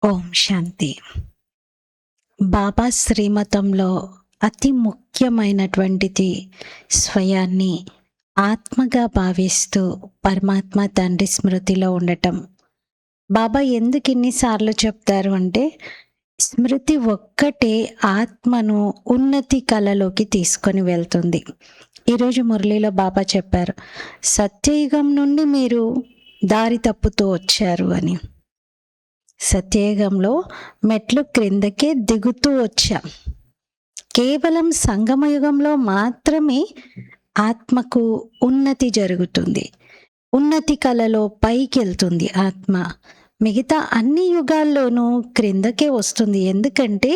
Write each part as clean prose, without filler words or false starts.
ఓం శాంతి. బాబా శ్రీమతంలో అతి ముఖ్యమైనటువంటిది స్వయాన్ని ఆత్మగా భావిస్తూ పరమాత్మ తండ్రి స్మృతిలో ఉండటం. బాబా ఎందుకు ఇన్నిసార్లు చెప్తారు అంటే, స్మృతి ఒక్కటే ఆత్మను ఉన్నతి కళలోకి తీసుకొని వెళ్తుంది. ఈరోజు మురళీలో బాబా చెప్పారు, సత్యయుగం నుండి మీరు దారి తప్పుతూ వచ్చారు అని. సత్యయుగంలో మెట్లు క్రిందకే దిగుతూ వచ్చాం. కేవలం సంగమయుగంలో మాత్రమే ఆత్మకు ఉన్నతి జరుగుతుంది. ఉన్నతి కళలో పైకి వెళ్తుంది ఆత్మ. మిగతా అన్ని యుగాల్లోనూ క్రిందకే వస్తుంది, ఎందుకంటే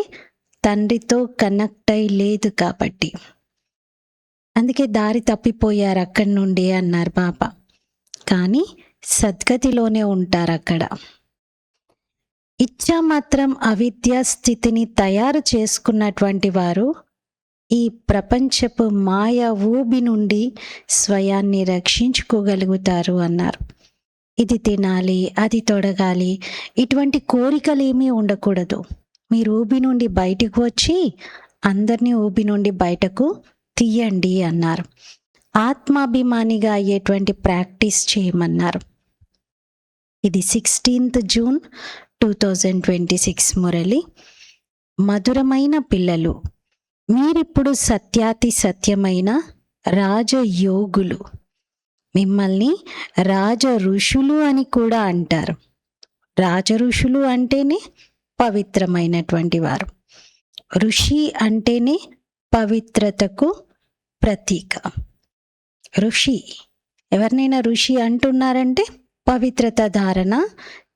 తండ్రితో కనెక్ట్ అయి లేదు కాబట్టి. అందుకే దారి తప్పిపోయారు అక్కడి నుండి అన్నారు బాబా. కానీ సద్గతిలోనే ఉంటారు అక్కడ. ఇచ్చా మాత్రం అవిద్యా స్థితిని తయారు చేసుకున్నటువంటి వారు ఈ ప్రపంచపు మాయ ఊబి నుండి స్వయాన్ని రక్షించుకోగలుగుతారు అన్నారు. ఇది తినాలి, అది తొడగాలి, ఇటువంటి కోరికలు ఏమీ ఉండకూడదు. మీరు ఊబి నుండి బయటకు వచ్చి అందరినీ ఊబి నుండి బయటకు తీయండి అన్నారు. ఆత్మాభిమానిగా అయ్యేటువంటి ప్రాక్టీస్ చేయమన్నారు. ఇది 16th జూన్ 2026 మురళి. మధురమైన పిల్లలు, మీరిప్పుడు సత్యాతి సత్యమైన రాజయోగులు. మిమ్మల్ని రాజ ఋషులు అని కూడా అంటారు. రాజ ఋషులు అంటేనే పవిత్రమైనటువంటి వారు. ఋషి అంటేనే పవిత్రతకు ప్రతీక. ఋషి, ఎవరినైనా ఋషి అంటున్నారంటే పవిత్రత ధారణ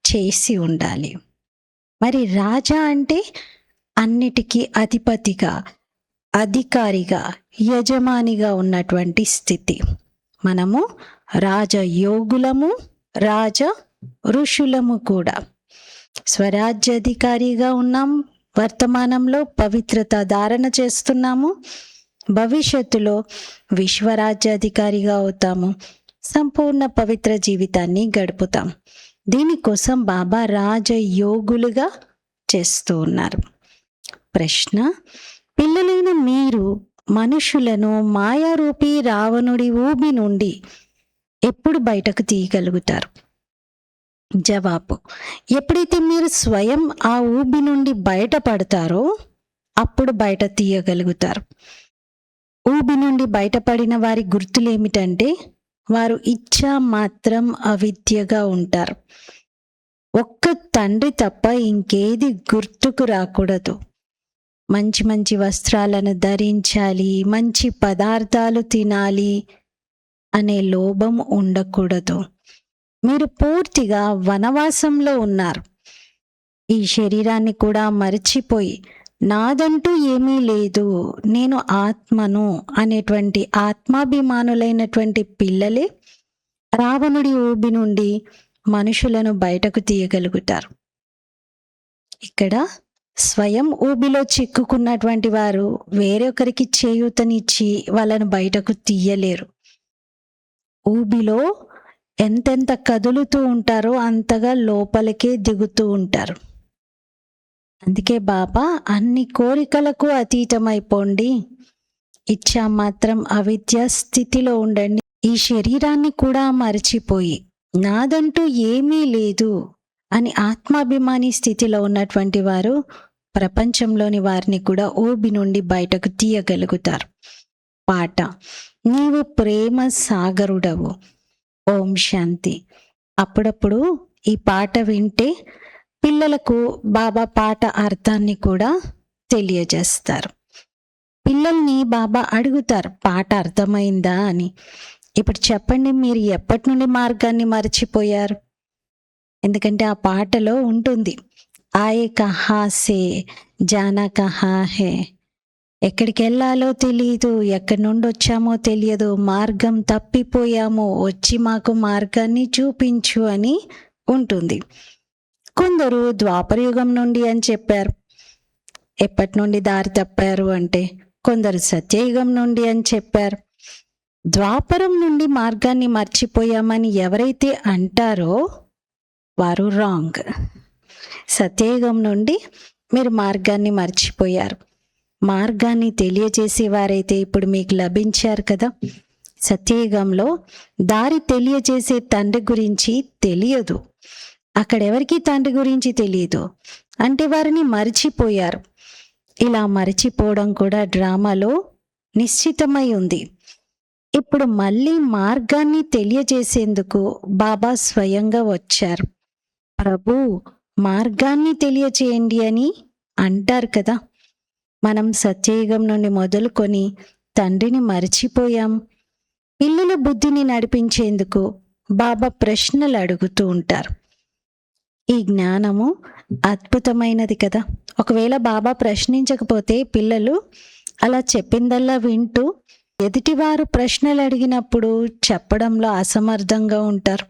చేసి ఉండాలి. మరి రాజా అంటే అన్నిటికీ అధిపతిగా, అధికారిగా, యజమానిగా ఉన్నటువంటి స్థితి. మనము రాజయోగులము, రాజ ఋషులము కూడా. స్వరాజ్యాధికారిగా ఉన్నాం, వర్తమానంలో పవిత్రత ధారణ చేస్తున్నాము. భవిష్యత్తులో విశ్వరాజ్యాధికారిగా అవుతాము. సంపూర్ణ పవిత్ర జీవితాన్ని గడుపుతాం. దీనికోసం బాబా రాజయోగులుగా చేస్తూ ఉన్నారు. ప్రశ్న, పిల్లలైన మీరు మనుషులను మాయారూపి రావణుడి ఊబి నుండి ఎప్పుడు బయటకు తీయగలుగుతారు? జవాబు, ఎప్పుడైతే మీరు స్వయం ఆ ఊబి నుండి బయటపడతారో అప్పుడు బయట తీయగలుగుతారు. ఊబి నుండి బయటపడిన వారి గుర్తులు ఏమిటంటే, వారు ఇచ్చా మాత్రం అవిద్యగా ఉంటారు. ఒక్క తండ్రి తప్ప ఇంకేది గుర్తుకు రాకూడదు. మంచి మంచి వస్త్రాలను ధరించాలి, మంచి పదార్థాలు తినాలి అనే లోభం ఉండకూడదు. మీరు పూర్తిగా వనవాసంలో ఉన్నారు. ఈ శరీరాన్ని కూడా మర్చిపోయి నాదంటూ ఏమీ లేదు, నేను ఆత్మను అనేటువంటి ఆత్మాభిమానులైనటువంటి పిల్లలే రావణుడి ఊబి నుండి మనుషులను బయటకు తీయగలుగుతారు. ఇక్కడ స్వయం ఊబిలో చిక్కుకున్నటువంటి వారు వేరొకరికి చేయూతనిచ్చి వాళ్ళను బయటకు తీయలేరు. ఊబిలో ఎంతెంత కదులుతూ ఉంటారో అంతగా లోపలికే దిగుతూ ఉంటారు. అందుకే బాబా అన్ని కోరికలకు అతీతమైపోండి, ఇచ్చా మాత్రం అవిద్యా స్థితిలో ఉండండి. ఈ శరీరాన్ని కూడా మర్చిపోయి నాదంటూ ఏమీ లేదు అని ఆత్మాభిమాని స్థితిలో ఉన్నటువంటి వారు ప్రపంచంలోని వారిని కూడా ఊబి నుండి బయటకు తీయగలుగుతారు. పాట, నీవు ప్రేమ సాగరుడవు. ఓం శాంతి. అప్పుడప్పుడు ఈ పాట వింటే పిల్లలకు బాబా పాట అర్థాన్ని కూడా తెలియజేస్తారు. పిల్లల్ని బాబా అడుగుతారు, పాట అర్థమైందా అని. ఇప్పుడు చెప్పండి, మీరు ఎప్పటి నుండి మార్గాన్ని మర్చిపోయారు? ఎందుకంటే ఆ పాటలో ఉంటుంది, ఆయే కహా సే జానా కహా హే. ఎక్కడికి వెళ్ళాలో తెలియదు, ఎక్కడి నుండి వచ్చామో తెలియదు, మార్గం తప్పిపోయామో, వచ్చి మాకు మార్గాన్ని చూపించు అని ఉంటుంది. కొందరు ద్వాపరయుగం నుండి అని చెప్పారు. ఎప్పటి నుండి దారి తప్పారు అంటే కొందరు సత్యయుగం నుండి అని చెప్పారు. ద్వాపరం నుండి మార్గాన్ని మర్చిపోయామని ఎవరైతే అంటారో వారు రాంగ్. సత్యయుగం నుండి మీరు మార్గాన్ని మర్చిపోయారు. మార్గాన్ని తెలియజేసేవారైతే ఇప్పుడు మీకు లభించారు కదా. సత్యయుగంలో దారి తెలియజేసే తండ్రి గురించి తెలియదు. అక్కడెవరికి తండ్రి గురించి తెలియదు అంటే వారిని మరిచిపోయారు. ఇలా మరిచిపోవడం కూడా డ్రామాలో నిశ్చితమై ఉంది. ఇప్పుడు మళ్ళీ మార్గాన్ని తెలియజేసేందుకు బాబా స్వయంగా వచ్చారు. ప్రభు మార్గాన్ని తెలియచేయండి అని అంటారు కదా. మనం సత్యయుగం నుండి మొదలుకొని తండ్రిని మరిచిపోయాం. పిల్లల బుద్ధిని నడిపించేందుకు బాబా ప్రశ్నలు అడుగుతూ ఉంటారు. ఈ జ్ఞానము అద్భుతమైనది కదా. ఒకవేళ బాబా ప్రశ్నించకపోతే పిల్లలు అలా చెప్పిందల్లా వింటూ ఎదుటివారు ప్రశ్నలు అడిగినప్పుడు చెప్పడంలో అసమర్థంగా ఉంటారు.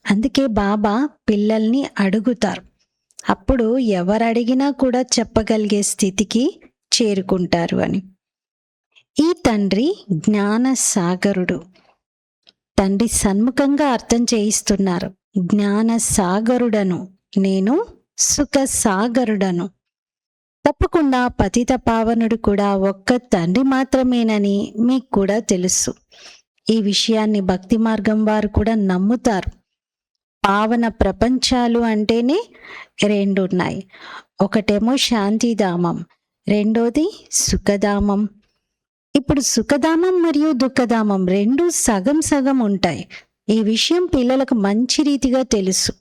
అందుకే బాబా పిల్లల్ని అడుగుతారు. అప్పుడు ఎవరు అడిగినా కూడా చెప్పగలిగే స్థితికి చేరుకుంటారు అని. ఈ తండ్రి జ్ఞాన సాగరుడు. తండ్రి సన్ముఖంగా అర్థం చేయిస్తున్నారు. జ్ఞాన సాగరుడను నేను, సుఖ సాగరుడను. తప్పకుండా పతిత పావనుడు కూడా ఒక్క తండ్రి మాత్రమేనని మీకు కూడా తెలుసు. ఈ విషయాన్ని భక్తి మార్గం వారు కూడా నమ్ముతారు. పావన ప్రపంచాలు అంటేనే రెండు ఉన్నాయి. ఒకటేమో శాంతిధామం, రెండోది సుఖధామం. ఇప్పుడు సుఖధామం మరియు దుఃఖధామం రెండు సగం సగం ఉంటాయి. ఈ విషయం పిల్లలకు మంచి రీతిగా తెలుసు.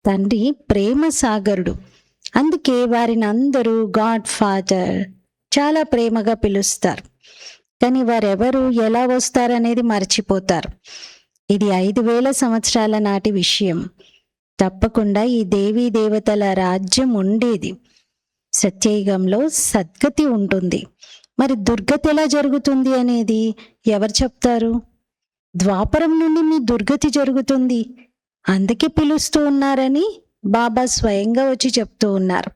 తండ్రి ప్రేమ సాగరుడు. అందుకే వారిని అందరూ గాడ్ ఫాదర్ చాలా ప్రేమగా పిలుస్తారు. కానీ వారెవరు ఎలా వస్తారనేది మర్చిపోతారు. ఇది 5000 సంవత్సరాల నాటి విషయం. తప్పకుండా ఈ దేవీ దేవతల రాజ్యం ఉండేది. సత్యయుగంలో సద్గతి ఉంటుంది. మరి దుర్గతి ఎలా జరుగుతుంది అనేది ఎవరు చెప్తారు? ద్వాపరం నుండి మీ దుర్గతి జరుగుతుంది, అందుకే పిలుస్తూ ఉన్నారని బాబా స్వయంగా వచ్చి చెప్తూ ఉన్నారు.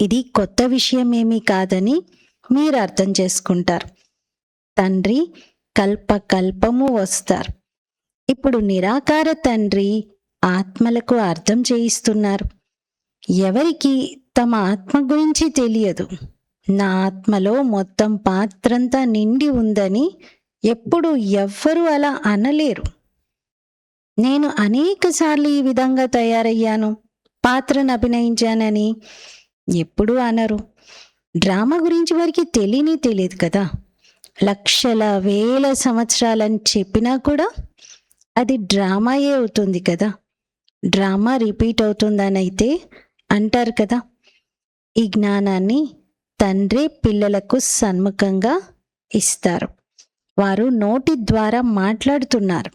ఇది కొత్త విషయం ఏమీ కాదని మీరు అర్థం చేసుకుంటారు. తండ్రి కల్పకల్పము వస్తారు. ఇప్పుడు నిరాకార తండ్రి ఆత్మలకు అర్థం చేయిస్తున్నారు. ఎవరికి తమ ఆత్మ గురించి తెలియదు. నా ఆత్మలో మొత్తం పాత్రంతా నిండి ఉందని ఎప్పుడు ఎవ్వరూ అలా అనలేరు. నేను అనేక సార్లు ఈ విధంగా తయారయ్యాను, పాత్రను అభినయించానని ఎప్పుడూ అనరు. డ్రామా గురించి వారికి తెలియదు కదా. లక్షల వేల సంవత్సరాలని చెప్పినా కూడా అది డ్రామాయే అవుతుంది కదా. డ్రామా రిపీట్ అవుతుందని అయితే అంటారు కదా. ఈ జ్ఞానాన్ని తండ్రి పిల్లలకు సన్ముఖంగా ఇస్తారు. వారు నోటి ద్వారా మాట్లాడుతున్నారు.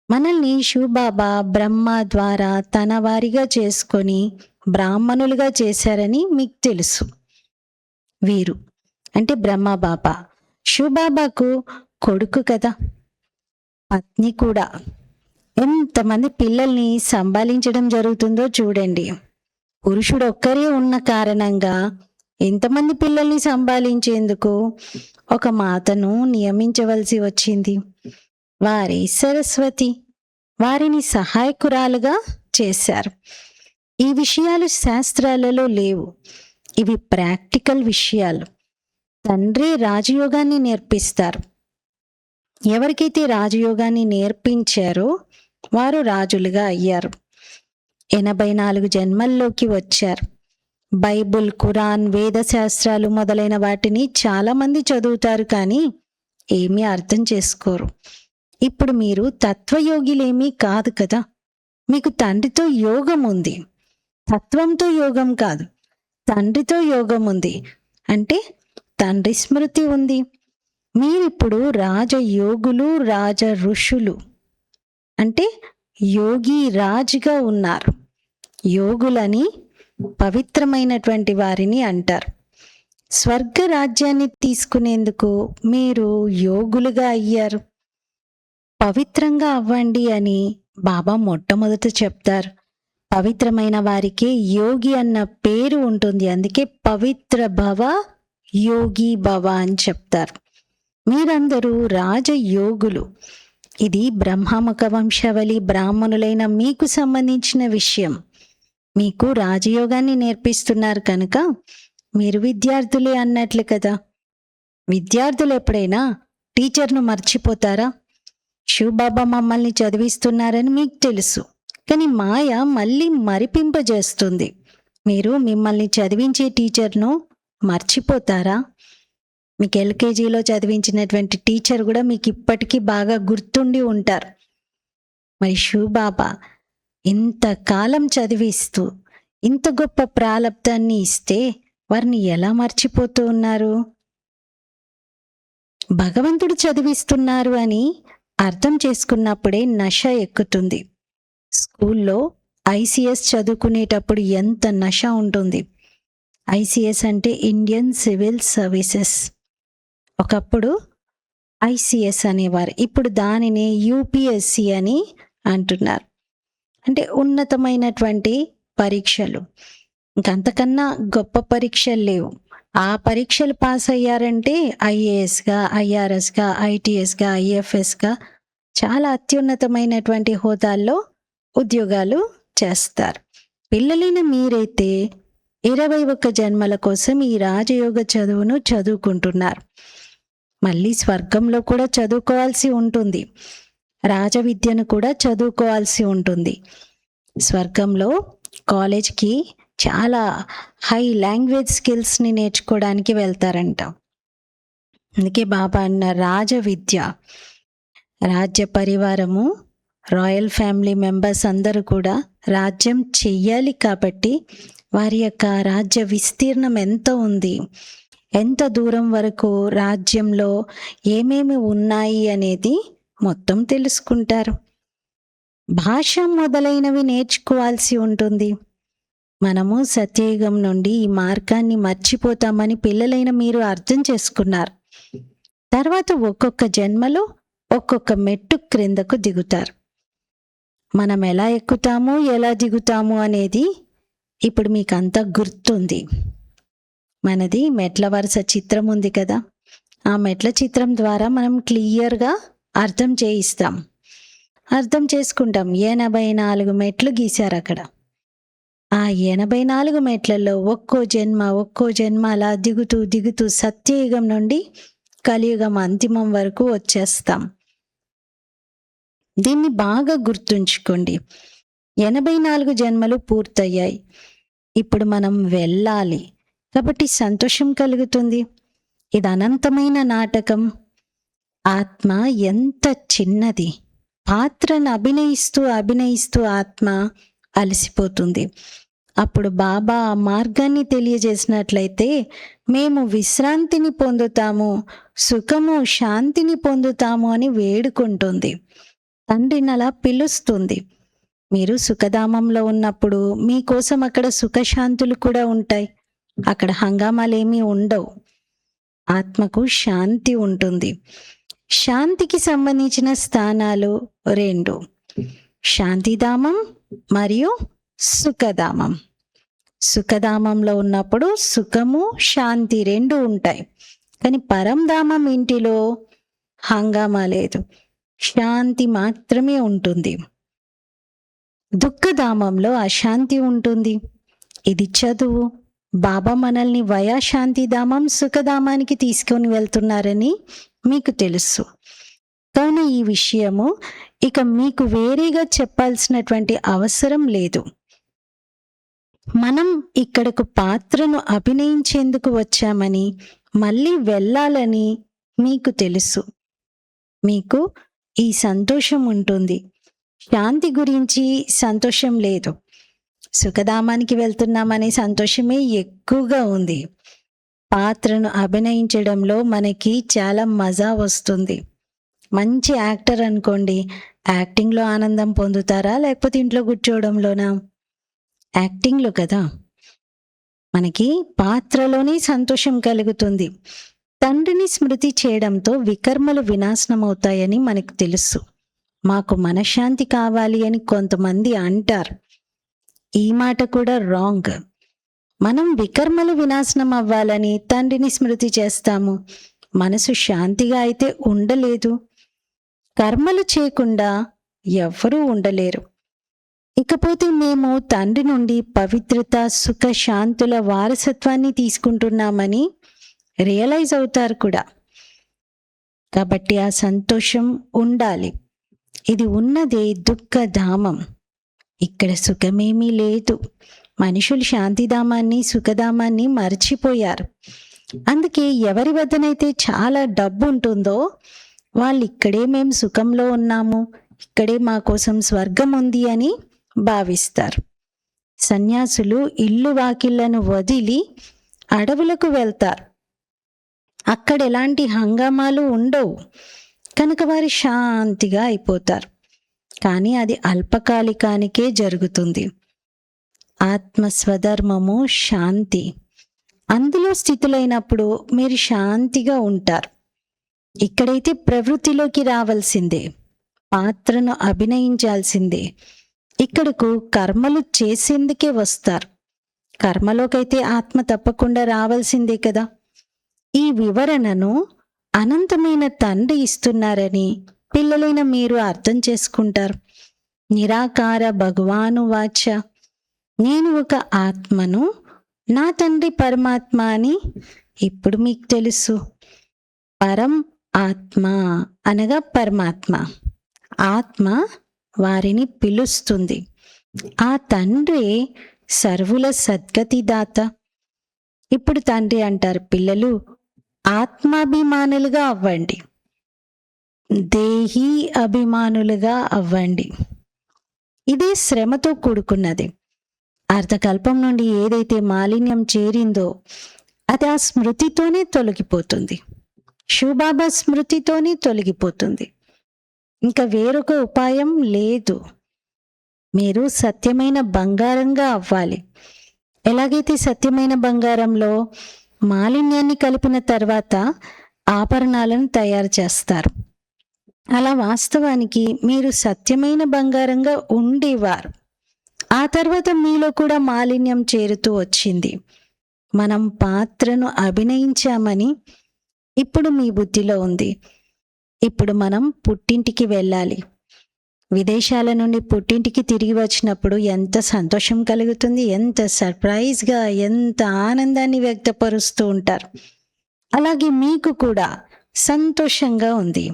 మనల్ని శివబాబా బ్రహ్మ ద్వారా తన వారిగా చేసుకొని బ్రాహ్మణులుగా చేశారని మీకు తెలుసు. వీరు అంటే బ్రహ్మ బాబా శివబాబాకు కొడుకు కదా, పత్ని కూడా. ఎంతమంది పిల్లల్ని సంభాళించడం జరుగుతుందో చూడండి. పురుషుడు ఒక్కరే ఉన్న కారణంగా ఎంతమంది పిల్లల్ని సంభాళించేందుకు ఒక మాతను నియమించవలసి వచ్చింది. వారి సరస్వతి, వారిని సహాయకురాలుగా చేశారు. ఈ విషయాలు శాస్త్రాలలో లేవు, ఇవి ప్రాక్టికల్ విషయాలు. తండ్రి రాజయోగాన్ని నేర్పిస్తారు. ఎవరికైతే రాజయోగాన్ని నేర్పించారో వారు రాజులుగా అయ్యారు. 84 జన్మల్లోకి వచ్చారు. బైబుల్, ఖురాన్, వేద శాస్త్రాలు మొదలైన వాటిని చాలామంది చదువుతారు కానీ ఏమీ అర్థం చేసుకోరు. ఇప్పుడు మీరు తత్వయోగిలేమీ కాదు కదా. మీకు తండ్రితో యోగం ఉంది. తత్వంతో యోగం కాదు, తండ్రితో యోగం ఉంది. అంటే తండ్రి స్మృతి ఉంది. మీరిప్పుడు రాజయోగులు, రాజ ఋషులు. అంటే యోగి రాజుగా ఉన్నారు. యోగులని పవిత్రమైనటువంటి వారిని అంటారు. స్వర్గ రాజ్యాన్ని తీసుకునేందుకు మీరు యోగులుగా అయ్యారు. పవిత్రంగా అవ్వండి అని బాబా మొట్టమొదట చెప్తారు. పవిత్రమైన వారికి యోగి అన్న పేరు ఉంటుంది. అందుకే పవిత్ర భవ, యోగి భవ అని చెప్తారు. మీరందరూ రాజయోగులు. ఇది బ్రహ్మముఖ వంశావళి బ్రాహ్మణులైన మీకు సంబంధించిన విషయం. మీకు రాజయోగాన్ని నేర్పిస్తున్నారు కనుక మీరు విద్యార్థులే అన్నట్లు కదా. విద్యార్థులు ఎప్పుడైనా టీచర్ను మర్చిపోతారా? శివబాబా మమ్మల్ని చదివిస్తున్నారని మీకు తెలుసు, కానీ మాయ మళ్ళీ మరిపింపజేస్తుంది. మీరు మిమ్మల్ని చదివించే టీచర్ను మర్చిపోతారా? మీకు ఎల్కేజీలో చదివించినటువంటి టీచర్ కూడా మీకు ఇప్పటికీ బాగా గుర్తుండి ఉంటారు. మరి శివబాబా ఇంతకాలం చదివిస్తూ ఇంత గొప్ప ప్రాలబ్ధాన్ని ఇస్తే వారిని ఎలా మర్చిపోతూ ఉన్నారు? భగవంతుడు చదివిస్తున్నారు అని అర్థం చేసుకున్నప్పుడే నశ ఎక్కుతుంది. స్కూల్లో ఐసిఎస్ చదువుకునేటప్పుడు ఎంత నశ ఉంటుంది. ఐసిఎస్ అంటే ఇండియన్ సివిల్ సర్వీసెస్. ఒకప్పుడు ఐసిఎస్ అనేవారు, ఇప్పుడు దానిని యూపీఎస్సి అని అంటున్నారు. అంటే ఉన్నతమైనటువంటి పరీక్షలు, ఇంకంతకన్నా గొప్ప పరీక్షలు లేవు. ఆ పరీక్షలు పాస్ అయ్యారంటే ఐఏఎస్గా, ఐఆర్ఎస్గా, ఐటీఎస్గా, ఐఎఫ్ఎస్గా చాలా అత్యున్నతమైనటువంటి హోదాల్లో ఉద్యోగాలు చేస్తారు. పిల్లలైన మీరైతే 21 జన్మల కోసం ఈ రాజయోగ చదువును చదువుకుంటున్నారు. మళ్ళీ స్వర్గంలో కూడా చదువుకోవాల్సి ఉంటుంది. రాజవిద్యను కూడా చదువుకోవాల్సి ఉంటుంది. స్వర్గంలో కాలేజ్కి చాలా హై లాంగ్వేజ్ స్కిల్స్ని నేర్చుకోవడానికి వెళ్తారంట. అందుకే బాబా అన్న రాజవిద్య, రాజ్య పరివారము, రాయల్ ఫ్యామిలీ మెంబర్స్ అందరూ కూడా రాజ్యం చెయ్యాలి. కాబట్టి వారి యొక్క రాజ్య విస్తీర్ణం ఎంత ఉంది, ఎంత దూరం వరకు రాజ్యంలో ఏమేమి ఉన్నాయి అనేది మొత్తం తెలుసుకుంటారు. భాష మొదలైనవి నేర్చుకోవాల్సి ఉంటుంది. మనము సత్యయుగం నుండి ఈ మార్గాన్ని మర్చిపోతామని పిల్లలైన మీరు అర్థం చేసుకున్నారు. తర్వాత ఒక్కొక్క జన్మలో ఒక్కొక్క మెట్టు క్రిందకు దిగుతారు. మనం ఎలా ఎక్కుతాము, ఎలా దిగుతాము అనేది ఇప్పుడు మీకు అంతా గుర్తుంది. మనది మెట్ల వరుస చిత్రం ఉంది కదా, ఆ మెట్ల చిత్రం ద్వారా మనం క్లియర్గా అర్థం చేసుకుంటాం. 84 మెట్లు గీశారు అక్కడ. ఆ 84 మెట్లలో ఒక్కో జన్మ అలా దిగుతూ దిగుతూ సత్యయుగం నుండి కలియుగం అంతిమం వరకు వచ్చేస్తాం. దీన్ని బాగా గుర్తుంచుకోండి. 84 జన్మలు పూర్తయ్యాయి. ఇప్పుడు మనం వెళ్ళాలి కాబట్టి సంతోషం కలుగుతుంది. ఇది అనంతమైన నాటకం. ఆత్మ ఎంత చిన్నది, పాత్రను అభినయిస్తూ ఆత్మ అలసిపోతుంది. అప్పుడు బాబా ఆ మార్గాన్ని తెలియజేసినట్లయితే మేము విశ్రాంతిని పొందుతాము, సుఖము శాంతిని పొందుతాము అని వేడుకుంటుంది. తండ్రిని అలా పిలుస్తుంది. మీరు సుఖధామంలో ఉన్నప్పుడు మీకోసం అక్కడ సుఖశాంతులు కూడా ఉంటాయి. అక్కడ హంగామాలేమీ ఉండవు. ఆత్మకు శాంతి ఉంటుంది. శాంతికి సంబంధించిన స్థానాలు 2, శాంతిధామం మరియు సుఖధామం. సుఖధామంలో ఉన్నప్పుడు సుఖము శాంతి 2 ఉంటాయి. కానీ పరంధామం ఇంటిలో హంగామా లేదు, శాంతి మాత్రమే ఉంటుంది. దుఃఖధామంలో అశాంతి ఉంటుంది. ఇది చదువు. బాబా మనల్ని వయా శాంతిధామం సుఖధామానికి తీసుకొని వెళ్తున్నారని మీకు తెలుసు. కావున ఈ విషయము ఇక మీకు వేరేగా చెప్పాల్సినటువంటి అవసరం లేదు. మనం ఇక్కడకు పాత్రను అభినయించేందుకు వచ్చామని, మళ్ళీ వెళ్ళాలని మీకు తెలుసు. మీకు ఈ సంతోషం ఉంటుంది. శాంతి గురించి సంతోషం లేదు. సుఖధామానికి వెళ్తున్నామనే సంతోషమే ఎక్కువగా ఉంది. పాత్రను అభినయించడంలో మనకి చాలా మజా వస్తుంది. మంచి యాక్టర్ అనుకోండి, యాక్టింగ్లో ఆనందం పొందుతారా లేకపోతే ఇంట్లో కూర్చోవడంలోనా? యాక్టింగ్లో కదా. మనకి పాత్రలోనే సంతోషం కలుగుతుంది. తండ్రిని స్మృతి చేయడంతో వికర్మలు వినాశనం అవుతాయని మనకు తెలుసు. మాకు మనశ్శాంతి కావాలి అని కొంతమంది అంటారు. ఈ మాట కూడా రాంగ్. మనం వికర్మలు వినాశనం అవ్వాలని తండ్రిని స్మృతి చేస్తాము. మనసు శాంతిగా అయితే ఉండలేదు. కర్మలు చేయకుండా ఎవ్వరూ ఉండలేరు. ఇకపోతే మేము తండ్రి నుండి పవిత్రత, సుఖ, శాంతుల వారసత్వాన్ని తీసుకుంటున్నామని రియలైజ్ అవుతారు కూడా. కాబట్టి ఆ సంతోషం ఉండాలి. ఇది ఉన్నదే దుఃఖధామం. ఇక్కడ సుఖమేమీ లేదు. మనుషులు శాంతిధామాన్ని, సుఖధామాన్ని మర్చిపోయారు. అందుకే ఎవరి వద్దనైతే చాలా డబ్బు ఉంటుందో వాళ్ళు ఇక్కడే మేము సుఖంలో ఉన్నాము, ఇక్కడే మా కోసం స్వర్గం ఉంది అని భావిస్తారు. సన్యాసులు ఇల్లు వాకిళ్లను వదిలి అడవులకు వెళ్తారు. అక్కడ ఎలాంటి హంగామాలు ఉండవు కనుక వారు శాంతిగా అయిపోతారు. కానీ అది అల్పకాలికానికే జరుగుతుంది. ఆత్మ స్వధర్మము శాంతి. అందులో స్థితులైనప్పుడు మీరు శాంతిగా ఉంటారు. ఇక్కడైతే ప్రవృత్తిలోకి రావాల్సిందే, పాత్రను అభినయించాల్సిందే. ఇక్కడకు కర్మలు చేసేందుకే వస్తారు. కర్మలోకైతే ఆత్మ తప్పకుండా రావాల్సిందే కదా. ఈ వివరణను అనంతమైన తండ్రి ఇస్తున్నారని పిల్లలైన మీరు అర్థం చేసుకుంటారు. నిరాకార భగవాను వాచ, నేను ఒక ఆత్మను, నా తండ్రి పరమాత్మ అని ఇప్పుడు మీకు తెలుసు. పరం ఆత్మ అనగా పరమాత్మ. ఆత్మ వారిని పిలుస్తుంది. ఆ తండ్రి సర్వుల సద్గతి దాత. ఇప్పుడు తండ్రి అంటారు, పిల్లలు ఆత్మాభిమానులుగా అవ్వండి, దేహీ అభిమానులుగా అవ్వండి. ఇదే శ్రమతో కూడుకున్నది. అర్ధకల్పం నుండి ఏదైతే మాలిన్యం చేరిందో అది ఆ స్మృతితోనే తొలగిపోతుంది. శివబాబా స్మృతితోనే తొలగిపోతుంది. ఇంకా వేరొక ఉపాయం లేదు. మీరు సత్యమైన బంగారంగా అవ్వాలి. ఎలాగైతే సత్యమైన బంగారంలో మాలిన్యాన్ని కలిపిన తర్వాత ఆభరణాలను తయారు చేస్తారు, అలా వాస్తవానికి మీరు సత్యమైన బంగారంగా ఉండేవారు. ఆ తర్వాత మీలో కూడా మాలిన్యం చేరుతూ వచ్చింది. మనం పాత్రను అభినయించామని ఇప్పుడు మీ బుద్ధిలో ఉంది. ఇప్పుడు మనం పుట్టింటికి వెళ్ళాలి. విదేశాల నుండి పుట్టింటికి తిరిగి వచ్చినప్పుడు ఎంత సంతోషం కలుగుతుంది, ఎంత సర్ప్రైజ్గా, ఎంత ఆనందాన్ని వ్యక్తపరుస్తూ ఉంటారు. అలాగే మీకు కూడా సంతోషంగా ఉంది.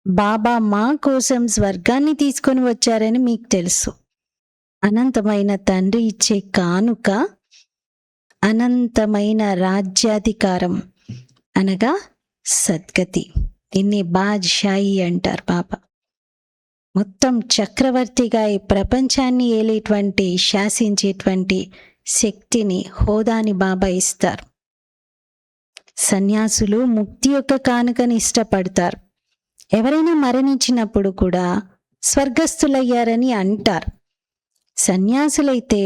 బాబా మా కోసం స్వర్గాన్ని తీసుకొని వచ్చారని మీకు తెలుసు. అనంతమైన తండ్రి ఇచ్చే కానుక అనంతమైన రాజ్యాధికారం అనగా సద్గతి. దీన్ని బాద్షాయి అంటారు. బాబా మొత్తం చక్రవర్తిగా ఈ ప్రపంచాన్ని ఏలేటువంటి, శాసించేటువంటి శక్తిని, హోదాని బాబా ఇస్తారు. సన్యాసులు ముక్తి యొక్క కానుకని ఇష్టపడతారు. ఎవరైనా మరణించినప్పుడు కూడా స్వర్గస్థులయ్యారని అంటారు. సన్యాసులైతే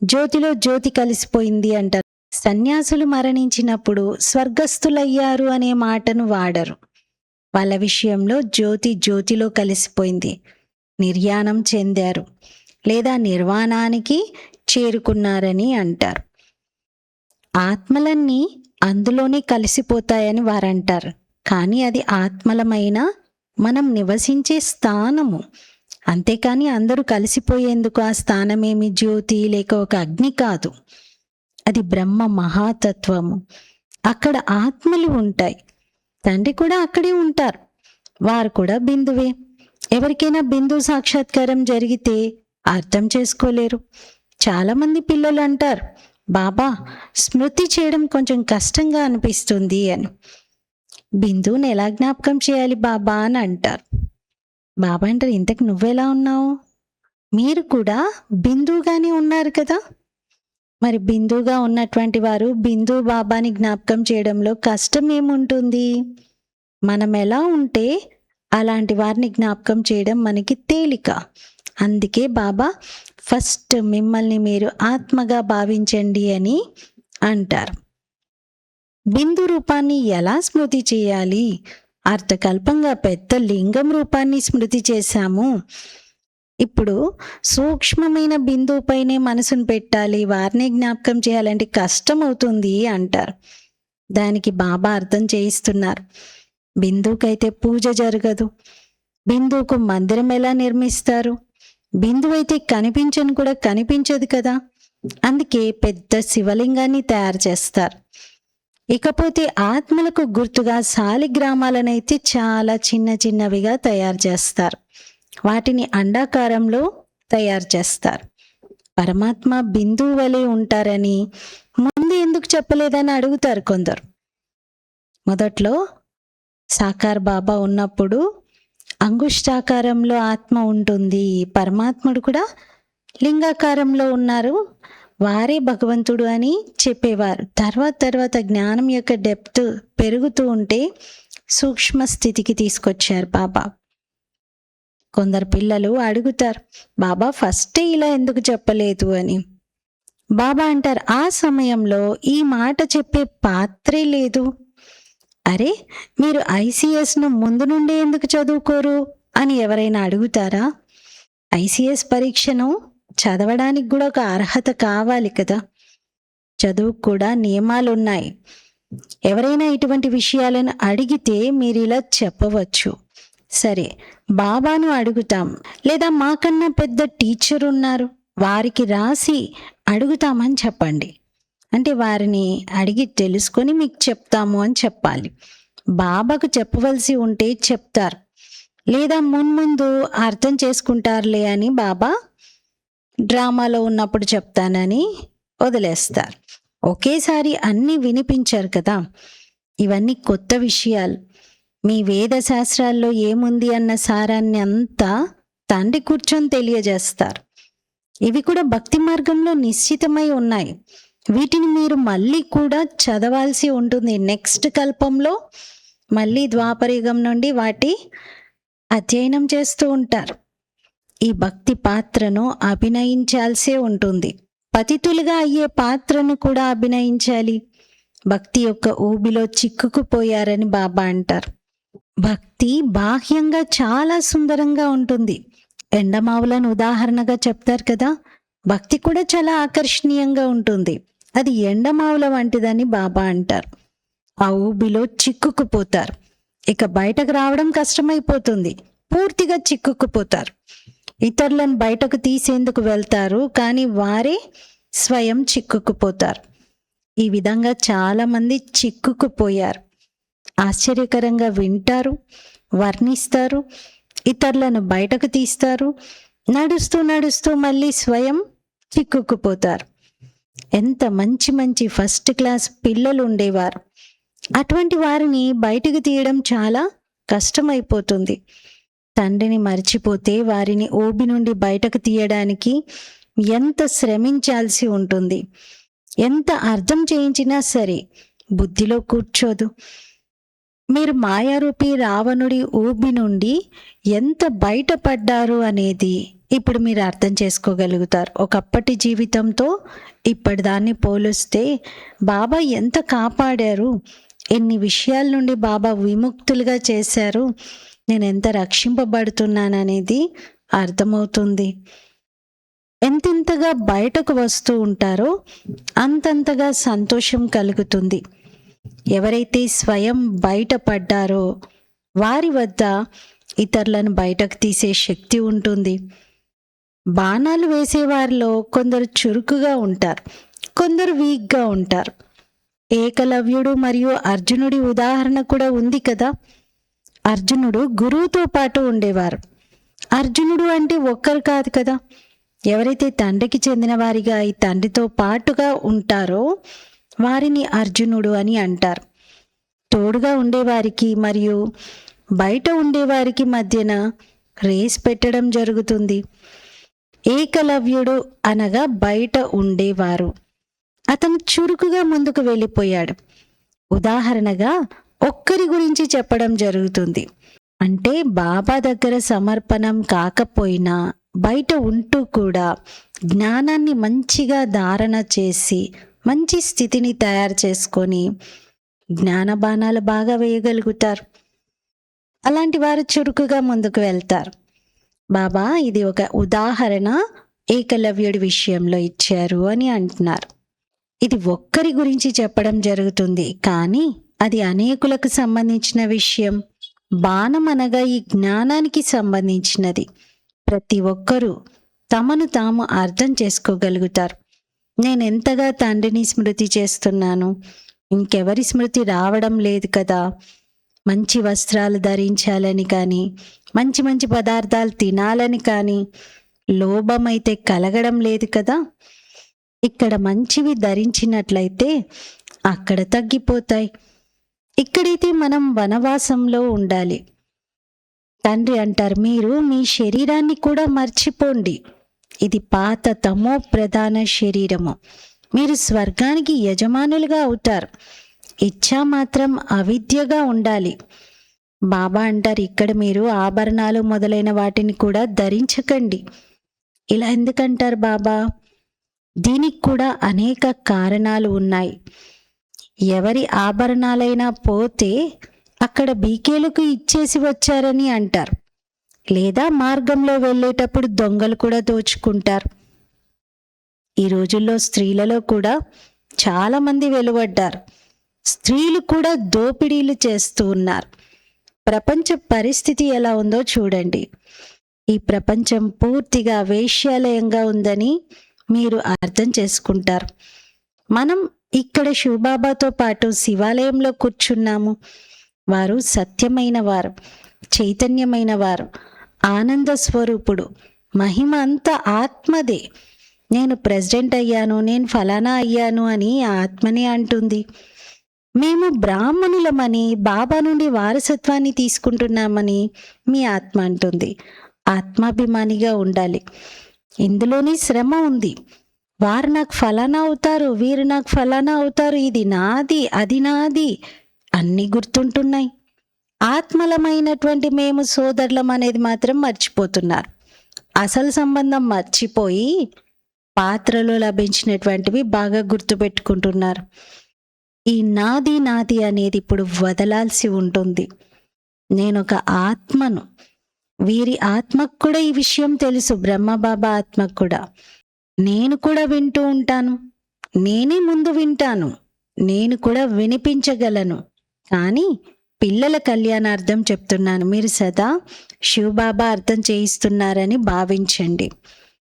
జ్యోతిలో జ్యోతి కలిసిపోయింది అంటారు. సన్యాసులు మరణించినప్పుడు స్వర్గస్థులయ్యారు అనే మాటను వాడరు. వాళ్ళ విషయంలో జ్యోతి జ్యోతిలో కలిసిపోయింది, నిర్యాణం చెందారు లేదా నిర్వాణానికి చేరుకున్నారని అంటారు. ఆత్మలన్నీ అందులోనే కలిసిపోతాయని వారంటారు. కానీ అది ఆత్మలమైన మనం నివసించే స్థానము. అంతేకాని అందరూ కలిసిపోయేందుకు ఆ స్థానమేమి జ్యోతి లేక ఒక అగ్ని కాదు. అది బ్రహ్మ మహాతత్వము. అక్కడ ఆత్మలు ఉంటాయి. తండ్రి కూడా అక్కడే ఉంటారు. వారు కూడా బిందువే. ఎవరికైనా బిందు సాక్షాత్కారం జరిగితే అర్థం చేసుకోలేరు. చాలామంది పిల్లలు అంటారు, బాబా స్మృతి చేయడం కొంచెం కష్టంగా అనిపిస్తుంది అని. బిందువుని ఎలా జ్ఞాపకం చేయాలి బాబా అని అంటారు. బాబా అంటారు, ఇంతకు నువ్వెలా ఉన్నావు? మీరు కూడా బిందువుగానే ఉన్నారు కదా. మరి బిందువుగా ఉన్నటువంటి వారు బిందు బాబాని జ్ఞాపకం చేయడంలో కష్టం ఏముంటుంది? మనం ఎలా ఉంటే అలాంటి వారిని జ్ఞాపకం చేయడం మనకి తేలిక. అందుకే బాబా ఫస్ట్ మిమ్మల్ని మీరు ఆత్మగా భావించండి అని అంటారు. బిందు రూపాన్ని ఎలా స్మృతి చేయాలి? అర్థకల్పంగా పెద్ద లింగం రూపాన్ని స్మృతి చేశాము. ఇప్పుడు సూక్ష్మమైన బిందువుపైనే మనసును పెట్టాలి, వారిని జ్ఞాపకం చేయాలంటే కష్టం అవుతుంది అంటారు. దానికి బాబా అర్థం చేయిస్తున్నారు. బిందువుకైతే పూజ జరగదు. బిందువుకు మందిరం ఎలా నిర్మిస్తారు? బిందువు అయితే కనిపించను కూడా కనిపించదు కదా. అందుకే పెద్ద శివలింగాన్ని తయారు చేస్తారు. ఇకపోతే ఆత్మలకు గుర్తుగా శాలిగ్రామాలనైతే చాలా చిన్న చిన్నవిగా తయారు చేస్తారు. వాటిని అండాకారంలో తయారు చేస్తారు. పరమాత్మ బిందువు వలె ఉంటారని ముందు ఎందుకు చెప్పలేదని అడుగుతారు కొందరు. మొదట్లో సాకార్ బాబా ఉన్నప్పుడు అంగుష్టాకారంలో ఆత్మ ఉంటుంది, పరమాత్ముడు కూడా లింగాకారంలో ఉన్నారు, వారే భగవంతుడు అని చెప్పేవారు. తర్వాత జ్ఞానం యొక్క డెప్త్ పెరుగుతూ ఉంటే సూక్ష్మ స్థితికి తీసుకొచ్చారు బాబా. కొందరు పిల్లలు అడుగుతారు, బాబా ఫస్టే ఇలా ఎందుకు చెప్పలేదు అని. బాబా అంటారు, ఆ సమయంలో ఈ మాట చెప్పే పాత్రే లేదు. అరే, మీరు ఐసిఎస్ను ముందు నుండి ఎందుకు చదువుకోరు అని ఎవరైనా అడుగుతారా? ఐసిఎస్ పరీక్షను చదవడానికి కూడా ఒక అర్హత కావాలి కదా. చదువుకు కూడా నియమాలు ఉన్నాయి. ఎవరైనా ఇటువంటి విషయాలను అడిగితే మీరు ఇలా చెప్పవచ్చు, సరే బాబాను అడుగుతాం, లేదా మాకన్నా పెద్ద టీచర్ ఉన్నారు వారికి రాసి అడుగుతామని చెప్పండి. అంటే వారిని అడిగి తెలుసుకొని మీకు చెప్తాము అని చెప్పాలి. బాబాకు చెప్పవలసి ఉంటే చెప్తారు, లేదా మున్ముందు అర్థం చేసుకుంటారులే అని బాబా డ్రామాలో ఉన్నప్పుడు చెప్తానని వదిలేస్తారు. ఒకేసారి అన్నీ వినిపించారు కదా. ఇవన్నీ కొత్త విషయాలు. మీ వేద శాస్త్రాల్లో ఏముంది అన్న సారాన్ని అంతా తండ్రి కూర్చొని తెలియజేస్తారు. ఇవి కూడా భక్తి మార్గంలో నిశ్చితమై ఉన్నాయి. వీటిని మీరు మళ్ళీ కూడా చదవాల్సి ఉంటుంది. నెక్స్ట్ కల్పంలో మళ్ళీ ద్వాపరయుగం నుండి వాటి అధ్యయనం చేస్తూ ఉంటారు. ఈ భక్తి పాత్రను అభినయించాల్సే ఉంటుంది. పతితులుగా అయ్యే పాత్రను కూడా అభినయించాలి. భక్తి యొక్క ఊబిలో చిక్కుకుపోయారని బాబా అంటారు. భక్తి బాహ్యంగా చాలా సుందరంగా ఉంటుంది. ఎండమావులను ఉదాహరణగా చెప్తారు కదా. భక్తి కూడా చాలా ఆకర్షణీయంగా ఉంటుంది. అది ఎండమావుల వంటిదని బాబా అంటారు. ఆ ఊబిలో చిక్కుకుపోతారు. ఇక బయటకు రావడం కష్టమైపోతుంది. పూర్తిగా చిక్కుకుపోతారు. ఇతరులను బయటకు తీసేందుకు వెళ్తారు, కానీ వారే స్వయం చిక్కుకుపోతారు. ఈ విధంగా చాలామంది చిక్కుకుపోయారు. ఆశ్చర్యకరంగా వింటారు, వర్ణిస్తారు, ఇతరులను బయటకు తీస్తారు, నడుస్తూ మళ్ళీ స్వయం చిక్కుకుపోతారు. ఎంత మంచి మంచి ఫస్ట్ క్లాస్ పిల్లలు ఉండేవారు. అటువంటి వారిని బయటకు తీయడం చాలా కష్టమైపోతుంది. తండ్రిని మర్చిపోతే వారిని ఊబి నుండి బయటకు తీయడానికి ఎంత శ్రమించాల్సి ఉంటుంది. ఎంత అర్థం చేయించినా సరే బుద్ధిలో కూర్చోదు. మీరు మాయారూపి రావణుడి ఊబి నుండి ఎంత బయటపడ్డారు అనేది ఇప్పుడు మీరు అర్థం చేసుకోగలుగుతారు. ఒకప్పటి జీవితంతో ఇప్పటిదాన్ని పోలిస్తే బాబా ఎంత కాపాడారు, ఎన్ని విషయాల నుండి బాబా విముక్తులుగా చేశారు, నేను ఎంత రక్షింపబడుతున్నాననేది అర్థమవుతుంది. ఎంతెంతగా బయటకు వస్తూ ఉంటారో అంతంతగా సంతోషం కలుగుతుంది. ఎవరైతే స్వయం బయటపడ్డారో వారి వద్ద ఇతరులను బయటకు తీసే శక్తి ఉంటుంది. బాణాలు వేసేవారిలో కొందరు చురుకుగా ఉంటారు, కొందరు వీక్గా ఉంటారు. ఏకలవ్యుడు మరియు అర్జునుడి ఉదాహరణ కూడా ఉంది కదా. అర్జునుడు గురువుతో పాటు ఉండేవారు. అర్జునుడు అంటే ఒక్కరు కాదు కదా. ఎవరైతే తండ్రికి చెందిన వారిగా ఈ తండ్రితో పాటుగా ఉంటారో వారిని అర్జునుడు అని అంటారు. తోడుగా ఉండేవారికి మరియు బయట ఉండేవారికి మధ్యన రేస్ పెట్టడం జరుగుతుంది. ఏకలవ్యుడు అనగా బయట ఉండేవారు. అతను చురుకుగా ముందుకు వెళ్ళిపోయాడు. ఉదాహరణగా ఒక్కరి గురించి చెప్పడం జరుగుతుంది. అంటే బాబా దగ్గర సమర్పణం కాకపోయినా బయట ఉంటూ కూడా జ్ఞానాన్ని మంచిగా ధారణ చేసి మంచి స్థితిని తయారు చేసుకొని జ్ఞానబాణాలు బాగా వేయగలుగుతారు. అలాంటి వారు చురుకుగా ముందుకు వెళ్తారు. బాబా ఇది ఒక ఉదాహరణ ఏకలవ్యుడి విషయంలో ఇచ్చారు అని అంటున్నారు. ఇది ఒక్కరి గురించి చెప్పడం జరుగుతుంది, కానీ అది అనేకులకు సంబంధించిన విషయం. బాణం అనగా ఈ జ్ఞానానికి సంబంధించినది. ప్రతి ఒక్కరూ తమను తాము అర్థం చేసుకోగలుగుతారు. నేను ఎంతగా తండ్రిని స్మృతి చేస్తున్నాను, ఇంకెవరి స్మృతి రావడం లేదు కదా. మంచి వస్త్రాలు ధరించాలని కానీ, మంచి మంచి పదార్థాలు తినాలని కానీ లోభమైతే కలగడం లేదు కదా. ఇక్కడ మంచివి ధరించినట్లయితే అక్కడ తగ్గిపోతాయి. ఇక్కడైతే మనం వనవాసంలో ఉండాలి. తండ్రి అంటారు, మీరు మీ శరీరాన్ని కూడా మర్చిపోండి. ఇది పాత తమో ప్రధాన శరీరము. మీరు స్వర్గానికి యజమానులుగా అవుతారు. ఇచ్చా మాత్రం అవిద్యగా ఉండాలి. బాబా అంటారు, ఇక్కడ మీరు ఆభరణాలు మొదలైన వాటిని కూడా ధరించకండి. ఇలా ఎందుకంటారు బాబా? దీనికి కూడా అనేక కారణాలు ఉన్నాయి. ఎవరి ఆభరణాలైనా పోతే అక్కడ బీకేలకు ఇచ్చేసి వచ్చారని అంటారు. లేదా మార్గంలో వెళ్ళేటప్పుడు దొంగలు కూడా దోచుకుంటారు. ఈ రోజుల్లో స్త్రీలలో కూడా చాలామంది వెలువడ్డారు. స్త్రీలు కూడా దోపిడీలు చేస్తూ ఉన్నారు. ప్రపంచ పరిస్థితి ఎలా ఉందో చూడండి. ఈ ప్రపంచం పూర్తిగా వేశ్యాలయంగా ఉందని మీరు అర్థం చేసుకుంటారు. మనం ఇక్కడ శివబాబాతో పాటు శివాలయంలో కూర్చున్నాము. వారు సత్యమైన వారు, చైతన్యమైన వారు, ఆనంద స్వరూపుడు. మహిమ అంతా ఆత్మదే. నేను ప్రెసిడెంట్ అయ్యాను, నేను ఫలానా అయ్యాను అని ఆత్మనే అంటుంది. మేము బ్రాహ్మణులమని, బాబా నుండి వారసత్వాన్ని తీసుకుంటున్నామని మీ ఆత్మ అంటుంది. ఆత్మాభిమానిగా ఉండాలి. ఇందులోనే శ్రమ ఉంది. వారు నాకు ఫలానా అవుతారు, వీరు నాకు ఫలానా అవుతారు, ఇది నాది, అది నాది అన్నీ గుర్తుంటున్నాయి. ఆత్మలమైనటువంటి మేము సోదరులం అనేది మాత్రం మర్చిపోతున్నారు. అసలు సంబంధం మర్చిపోయి పాత్రలో లభించినటువంటివి బాగా గుర్తుపెట్టుకుంటున్నారు. ఈ నాది నాది అనేది ఇప్పుడు వదలాల్సి ఉంటుంది. నేను ఒక ఆత్మను. వీరి ఆత్మకు కూడా ఈ విషయం తెలుసు. బ్రహ్మబాబా ఆత్మకు కూడా. నేను కూడా వింటూ ఉంటాను. నేనే ముందు వింటాను. నేను కూడా వినిపించగలను. కానీ పిల్లల కళ్యాణార్థం చెప్తున్నాను. మీరు సదా శివబాబా అర్థం చేయిస్తున్నారని భావించండి.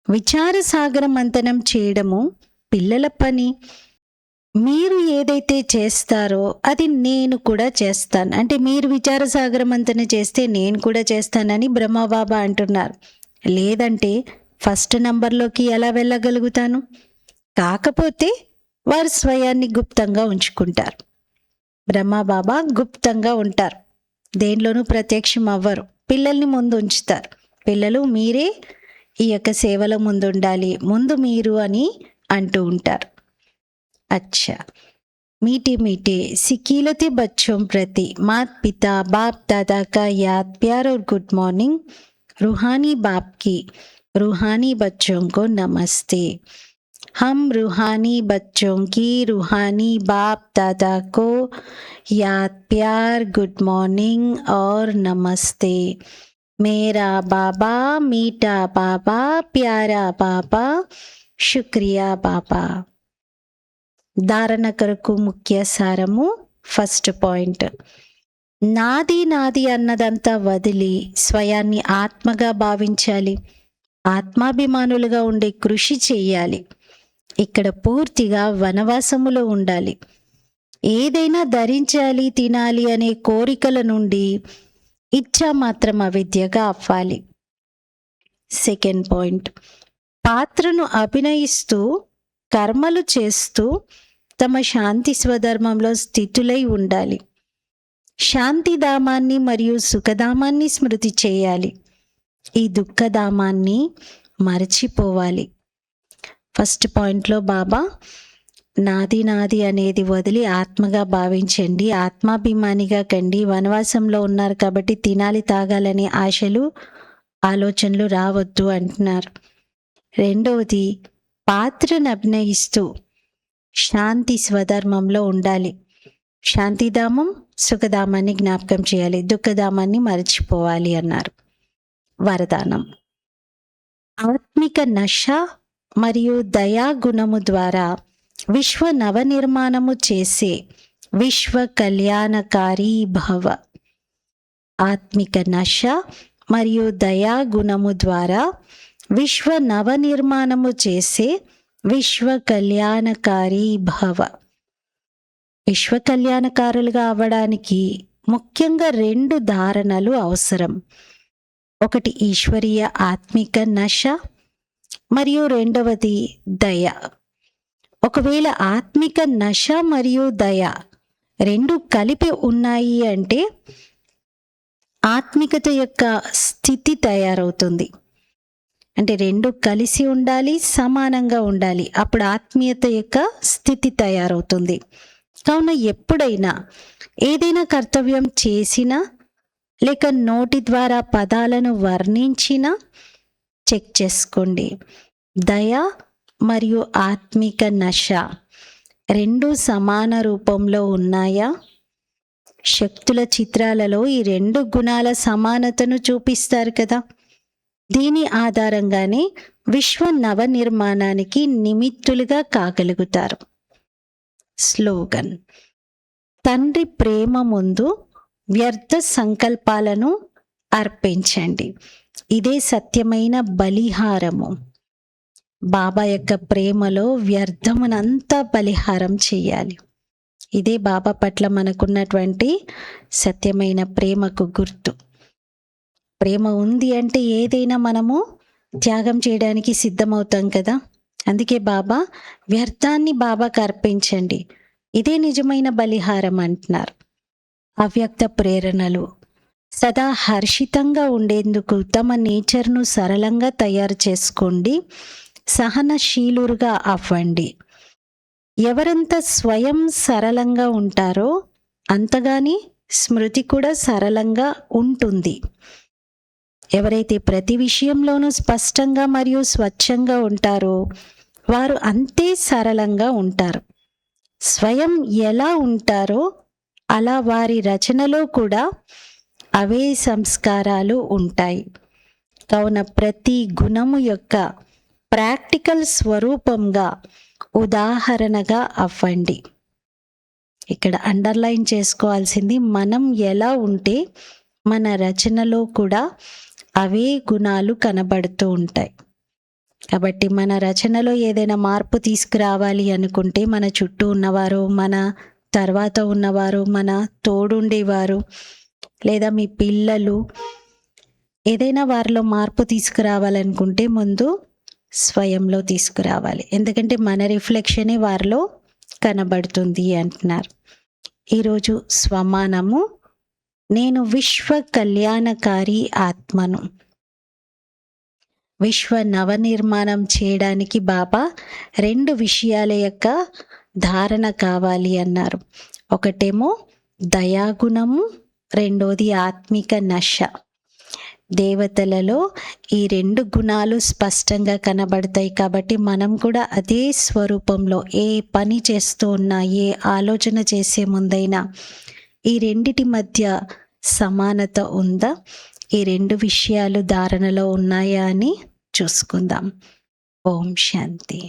విచార సాగర మంతనం చేయడము పిల్లల పని. మీరు ఏదైతే చేస్తారో అది నేను కూడా చేస్తాను. అంటే మీరు విచార సాగర మంతన చేస్తే నేను కూడా చేస్తానని బ్రహ్మబాబా అంటున్నారు. లేదంటే ఫస్ట్ నంబర్లోకి ఎలా వెళ్ళగలుగుతాను? కాకపోతే వారు స్వయాన్ని గుప్తంగా ఉంచుకుంటారు. బ్రహ్మబాబా గుప్తంగా ఉంటారు. దేనిలోనూ ప్రత్యక్షం అవ్వరు. పిల్లల్ని ముందు ఉంచుతారు. పిల్లలు మీరే ఈ యొక్క సేవలో ముందు ఉండాలి, ముందు మీరు అని అంటూ ఉంటారు. अच्छा, मीठे मीठे सिकीलते बच्चों प्रति माता पिता बाप दादा का याद प्यार और गुड मॉर्निंग। रूहानी बाप की रूहानी बच्चों को नमस्ते। हम रूहानी बच्चों की रूहानी बाप दादा को याद प्यार गुड मॉर्निंग और नमस्ते। मेरा बाबा मीठा बाबा प्यारा बाबा शुक्रिया बाबा। ధారణ కొరకు ముఖ్య సారము. ఫస్ట్ పాయింట్, నాది నాది అన్నదంతా వదిలి స్వయాన్ని ఆత్మగా భావించాలి. ఆత్మాభిమానులుగా ఉండే కృషి చేయాలి. ఇక్కడ పూర్తిగా వనవాసములో ఉండాలి. ఏదైనా ధరించాలి, తినాలి అనే కోరికల నుండి ఇచ్చా మాత్రం అవిద్యగా అవ్వాలి. సెకండ్ పాయింట్, పాత్రను అభినయిస్తూ కర్మలు చేస్తూ తమ శాంతి స్వధర్మంలో స్థితులై ఉండాలి. శాంతిధామాన్ని మరియు సుఖధామాన్ని స్మృతి చేయాలి. ఈ దుఃఖధామాన్ని మరచిపోవాలి. ఫస్ట్ పాయింట్లో బాబా నాది నాది అనేది వదిలి ఆత్మగా భావించండి, ఆత్మాభిమానిగా కండి. వనవాసంలో ఉన్నారు కాబట్టి తినాలి, తాగాలనే ఆశలు, ఆలోచనలు రావద్దు అంటున్నారు. రెండవది, పాత్రను అభినయిస్తూ శాంతి స్వధర్మంలో ఉండాలి. శాంతిధామం, సుఖధామాన్ని జ్ఞాపకం చేయాలి, దుఃఖధామాన్ని మరచిపోవాలి అన్నారు. వరదానం, ఆత్మిక నశ మరియు దయాగుణము ద్వారా విశ్వ నవనిర్మాణము చేసే విశ్వ కళ్యాణకారి భవ. ఆత్మిక నశ మరియు దయాగుణము ద్వారా విశ్వ నవనిర్మాణము చేసే విశ్వ కళ్యాణకారి భవ. విశ్వ కళ్యాణకారులుగా అవ్వడానికి ముఖ్యంగా 2 ధారణలు అవసరం. ఒకటి ఈశ్వరీయ ఆత్మిక నశ, మరియు రెండవది దయ. ఒకవేళ ఆత్మిక నశ మరియు దయ 2 కలిపి ఉన్నాయి అంటే ఆత్మికత యొక్క స్థితి తయారవుతుంది. అంటే 2 కలిసి ఉండాలి, సమానంగా ఉండాలి, అప్పుడు ఆత్మీయత యొక్క స్థితి తయారవుతుంది. కావున ఎప్పుడైనా ఏదైనా కర్తవ్యం చేసినా లేక నోటి ద్వారా పదాలను వర్ణించినా చెక్ చేసుకోండి. దయ మరియు ఆత్మిక నశ 2 సమాన రూపంలో ఉన్నాయా? శక్తుల చిత్రాలలో ఈ 2 గుణాల సమానతను చూపిస్తారు కదా. దీని ఆధారంగానే విశ్వ నవనిర్మాణానికి నిమిత్తులుగా కాగలుగుతారు. స్లోగన్: తండ్రి ప్రేమ ముందు వ్యర్థ సంకల్పాలను అర్పించండి. ఇదే సత్యమైన బలిహారము. బాబా యొక్క ప్రేమలో వ్యర్థమునంతా బలిహారం చేయాలి. ఇదే బాబా పట్ల మనకున్నటువంటి సత్యమైన ప్రేమకు గుర్తు. ప్రేమ ఉంది అంటే ఏదైనా మనము త్యాగం చేయడానికి సిద్ధమవుతాం కదా. అందుకే బాబా వ్యర్థాన్ని బాబాకు అర్పించండి, ఇదే నిజమైన బలిహారం అంటున్నారు. అవ్యక్త ప్రేరణలు సదా హర్షితంగా ఉండేందుకు తమ నేచర్ను సరళంగా తయారు చేసుకోండి. సహనశీలురుగా అవ్వండి. ఎవరంత స్వయం సరళంగా ఉంటారో అంతగాని స్మృతి కూడా సరళంగా ఉంటుంది. ఎవరైతే ప్రతి విషయంలోనూ స్పష్టంగా మరియు స్వచ్ఛంగా ఉంటారో వారు అంతే సరళంగా ఉంటారు. స్వయం ఎలా ఉంటారో అలా వారి రచనలో కూడా అవే సంస్కారాలు ఉంటాయి. కావున ప్రతి గుణము యొక్క ప్రాక్టికల్ స్వరూపంగా ఉదాహరణగా అవ్వండి. ఇక్కడ అండర్లైన్ చేసుకోవాల్సింది, మనం ఎలా ఉంటే మన రచనలో కూడా అవే గుణాలు కనబడుతూ ఉంటాయి. కాబట్టి మన రచనలో ఏదైనా మార్పు తీసుకురావాలి అనుకుంటే మన చుట్టూ ఉన్నవారు, మన తర్వాత ఉన్నవారు, మన తోడుండేవారు లేదా మీ పిల్లలు ఏదైనా వారిలో మార్పు తీసుకురావాలనుకుంటే ముందు స్వయంలో తీసుకురావాలి. ఎందుకంటే మన రిఫ్లెక్షనే వారిలో కనబడుతుంది అంటున్నారు. ఈరోజు స్వమానము: నేను విశ్వ కళ్యాణకారి ఆత్మను. విశ్వ నవనిర్మాణం చేయడానికి బాబా 2 విషయాల యొక్క ధారణ కావాలి అన్నారు. ఒకటేమో దయాగుణము, రెండోది ఆత్మిక నశ. దేవతలలో ఈ 2 గుణాలు స్పష్టంగా కనబడతాయి. కాబట్టి మనం కూడా అదే స్వరూపంలో ఏ పని చేస్తూ ఉన్నా, ఏ ఆలోచన చేసే ముందైనా ఈ 2 మధ్య సమానత ఉందా, ఈ 2 విషయాలు ధారణలో ఉన్నాయా అని చూసుకుందాం. ఓం శాంతి.